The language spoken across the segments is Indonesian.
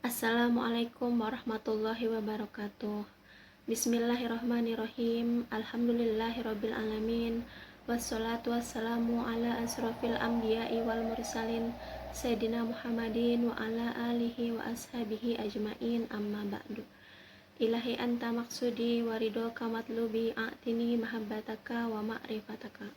Assalamualaikum warahmatullahi wabarakatuh. Bismillahirrahmanirrahim. Alhamdulillahirrabbilalamin. Wassalatu wassalamu ala asrofil anbiya'i wal mursalin Sayyidina Muhammadin wa ala alihi wa ashabihi ajmain, amma ba'du. Ilahi anta maksudi wa ridhoka matlubi, a'tini mahabbataka wa ma'rifataka.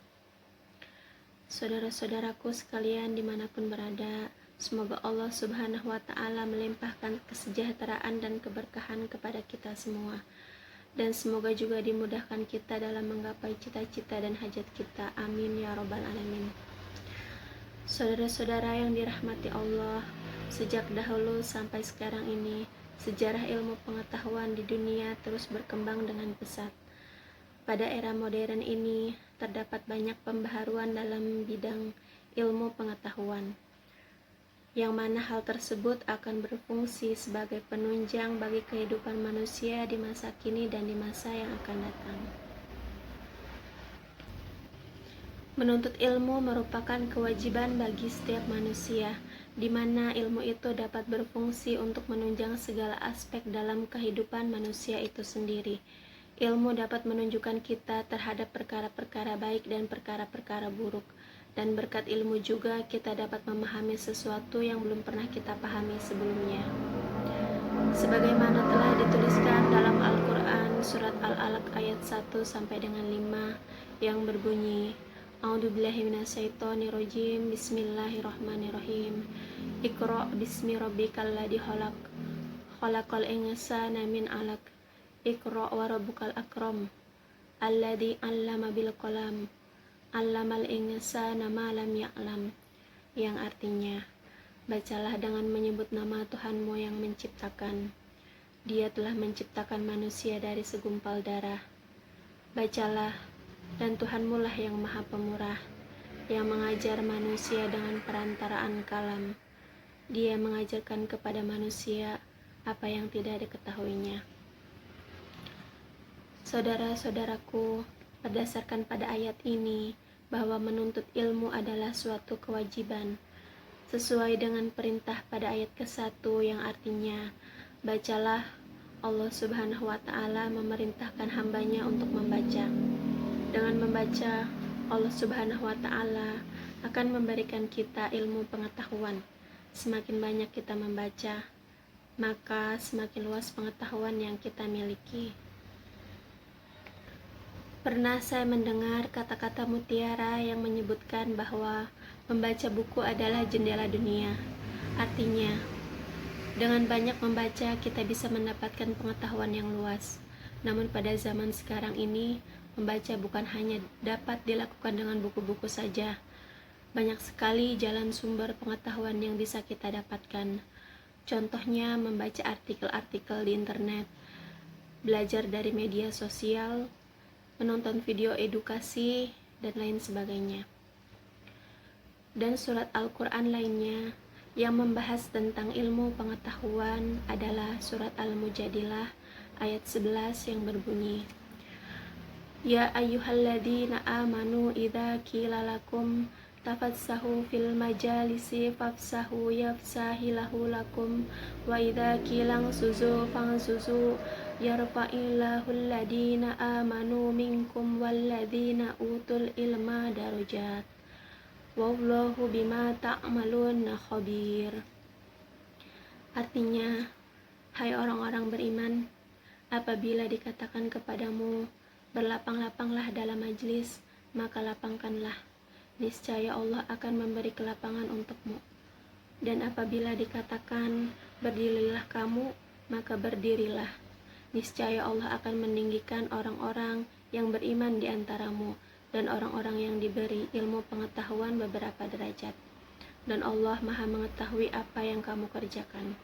Saudara-saudaraku sekalian dimanapun berada, semoga Allah Subhanahu wa Ta'ala melimpahkan kesejahteraan dan keberkahan kepada kita semua, dan semoga juga dimudahkan kita dalam menggapai cita-cita dan hajat kita. Amin ya robbal alamin. Saudara-saudara yang dirahmati Allah, sejak dahulu sampai sekarang ini, sejarah ilmu pengetahuan di dunia terus berkembang dengan pesat. Pada era modern ini, terdapat banyak pembaharuan dalam bidang ilmu pengetahuan, yang mana hal tersebut akan berfungsi sebagai penunjang bagi kehidupan manusia di masa kini dan di masa yang akan datang. Menuntut ilmu merupakan kewajiban bagi setiap manusia, di mana ilmu itu dapat berfungsi untuk menunjang segala aspek dalam kehidupan manusia itu sendiri. Ilmu dapat menunjukkan kita terhadap perkara-perkara baik dan perkara-perkara buruk, dan berkat ilmu juga kita dapat memahami sesuatu yang belum pernah kita pahami sebelumnya. Sebagaimana telah dituliskan dalam Al-Quran surat Al-Alaq ayat 1 sampai dengan 5 yang berbunyi, A'udzubillahi minasyaitonirrajim, Bismillahirrahmanirrahim. Iqra' bismi rabbikal ladzi khalaq, khalaqal insana min 'alaq. Iqra' wa rabbukal akram, alladzi 'allama bil qalam, 'allamal insana ma lam ya'lam, yang artinya, bacalah dengan menyebut nama Tuhanmu yang menciptakan. Dia telah menciptakan manusia dari segumpal darah. Bacalah, dan Tuhanmu lah yang maha pemurah, yang mengajar manusia dengan perantaraan kalam. Dia mengajarkan kepada manusia apa yang tidak diketahuinya. Saudara-saudaraku, berdasarkan pada ayat ini, bahwa menuntut ilmu adalah suatu kewajiban, sesuai dengan perintah pada ayat ke-1 yang artinya, bacalah. Allah Subhanahu wa Ta'ala memerintahkan hambanya untuk membaca. Dengan membaca, Allah Subhanahu wa Ta'ala akan memberikan kita ilmu pengetahuan. Semakin banyak kita membaca, maka semakin luas pengetahuan yang kita miliki. Pernah saya mendengar kata-kata mutiara yang menyebutkan bahwa membaca buku adalah jendela dunia. Artinya, dengan banyak membaca kita bisa mendapatkan pengetahuan yang luas. Namun pada zaman sekarang ini, membaca bukan hanya dapat dilakukan dengan buku-buku saja. Banyak sekali jalan sumber pengetahuan yang bisa kita dapatkan. Contohnya membaca artikel-artikel di internet, belajar dari media sosial, menonton video edukasi, dan lain sebagainya. Dan surat Al-Quran lainnya yang membahas tentang ilmu pengetahuan adalah surat Al-Mujadilah ayat 11 yang berbunyi, Ya ayyuhalladzina amanu idza qila lakum tafassahu fil majalisi fafsahu yafsahillahu lakum wa idza qila suzu fansuzu yarfa'illahu alladhina amanu minkum walladhina utul ilma darajat wallahu bima ta'maluna khabir. Artinya, hai orang-orang beriman, apabila dikatakan kepadamu, berlapang-lapanglah dalam majlis, maka lapangkanlah. Niscaya Allah akan memberi kelapangan untukmu. Dan apabila dikatakan, berdirilah kamu, maka berdirilah. Niscaya Allah akan meninggikan orang-orang yang beriman di antaramu, dan orang-orang yang diberi ilmu pengetahuan beberapa derajat. Dan Allah maha mengetahui apa yang kamu kerjakan.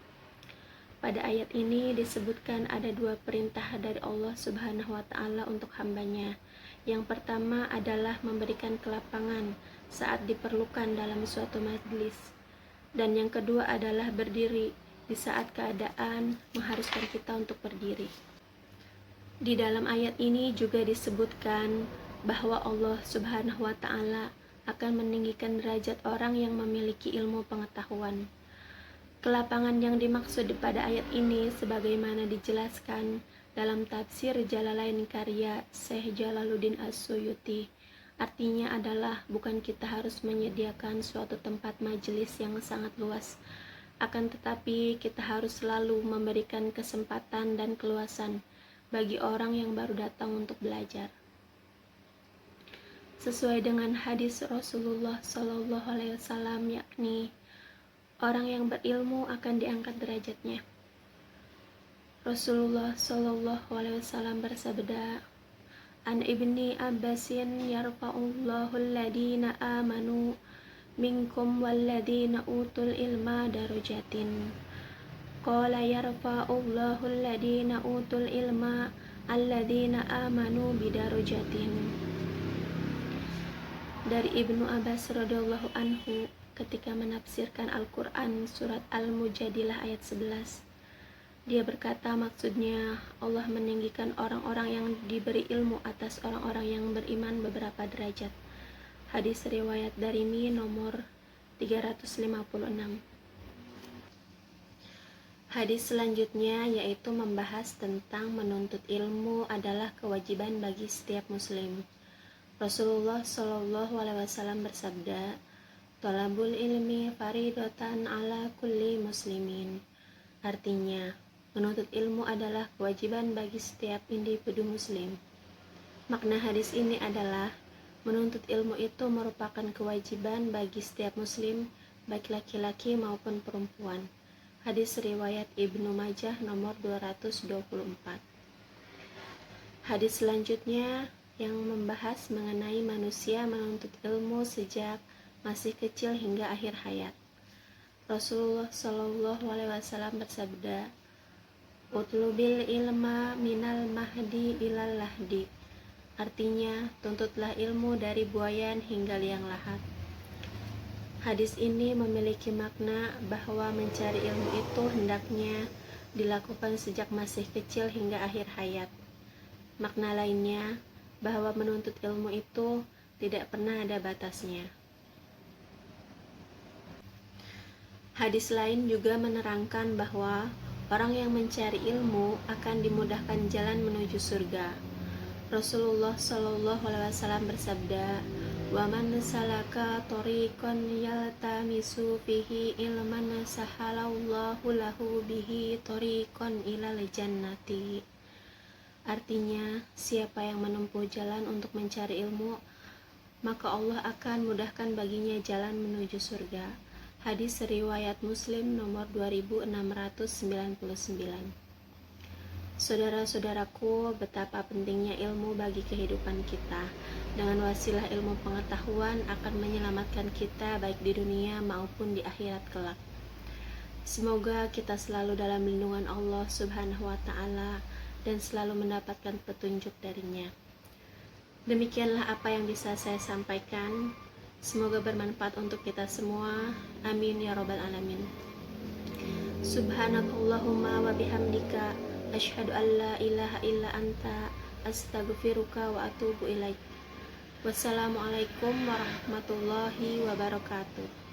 Pada ayat ini disebutkan ada dua perintah dari Allah Subhanahu wa Ta'ala untuk hambanya. Yang pertama adalah memberikan kelapangan saat diperlukan dalam suatu majlis. Dan yang kedua adalah berdiri di saat keadaan mengharuskan kita untuk berdiri. Di dalam ayat ini juga disebutkan bahwa Allah Subhanahu wa Ta'ala akan meninggikan derajat orang yang memiliki ilmu pengetahuan. Kelapangan yang dimaksud pada ayat ini sebagaimana dijelaskan dalam tafsir Jalalain karya Syekh Jalaluddin As-Suyuti, artinya adalah bukan kita harus menyediakan suatu tempat majelis yang sangat luas, akan tetapi kita harus selalu memberikan kesempatan dan keluasan bagi orang yang baru datang untuk belajar. Sesuai dengan hadis Rasulullah SAW, yakni orang yang berilmu akan diangkat derajatnya. Rasulullah SAW bersabda, An ibni Abbasin yarfa'ullahu alladina amanu minkum walladina utul ilma darajatin. Qala yarfa'ullahu alladina utul ilma alladina amanu bidarajatin. Dari Ibnu Abbas radhiyallahu anhu ketika menafsirkan Al-Quran surat Al-Mujadilah ayat 11, dia berkata maksudnya Allah meninggikan orang-orang yang diberi ilmu atas orang-orang yang beriman beberapa derajat. Hadis riwayat Darimi nomor 356. Hadis selanjutnya yaitu membahas tentang menuntut ilmu adalah kewajiban bagi setiap muslim. Rasulullah SAW bersabda, Thalabul ilmi faridatan ala kulli muslimin. Artinya, menuntut ilmu adalah kewajiban bagi setiap individu muslim. Makna hadis ini adalah menuntut ilmu itu merupakan kewajiban bagi setiap muslim, baik laki-laki maupun perempuan. Hadis riwayat Ibnu Majah nomor 224. Hadis selanjutnya yang membahas mengenai manusia menuntut ilmu sejak masih kecil hingga akhir hayat. Rasulullah SAW bersabda, Utlubil ilma minal mahdi ilal lahdi. Artinya, tuntutlah ilmu dari buayan hingga liang lahat. Hadis ini memiliki makna bahwa mencari ilmu itu hendaknya dilakukan sejak masih kecil hingga akhir hayat. Makna lainnya, bahwa menuntut ilmu itu tidak pernah ada batasnya. Hadis lain juga menerangkan bahwa orang yang mencari ilmu akan dimudahkan jalan menuju surga. Rasulullah SAW bersabda, Wa man salaka tariqan yaltamisu fihi ilman sahalallahu lahu bihi tariqan ilal jannati. Artinya, siapa yang menempuh jalan untuk mencari ilmu, maka Allah akan mudahkan baginya jalan menuju surga. Hadis riwayat Muslim nomor 2699. Saudara-saudaraku, betapa pentingnya ilmu bagi kehidupan kita. Dengan wasilah ilmu pengetahuan akan menyelamatkan kita baik di dunia maupun di akhirat kelak. Semoga kita selalu dalam lindungan Allah Subhanahu wa Ta'ala dan selalu mendapatkan petunjuk darinya. Demikianlah apa yang bisa saya sampaikan. Semoga bermanfaat untuk kita semua. Amin ya rabbal alamin. Subhanakallahumma wa bihamdika asyhadu an la ilaha illa anta astaghfiruka wa atubu ilaik. Wassalamualaikum warahmatullahi wabarakatuh.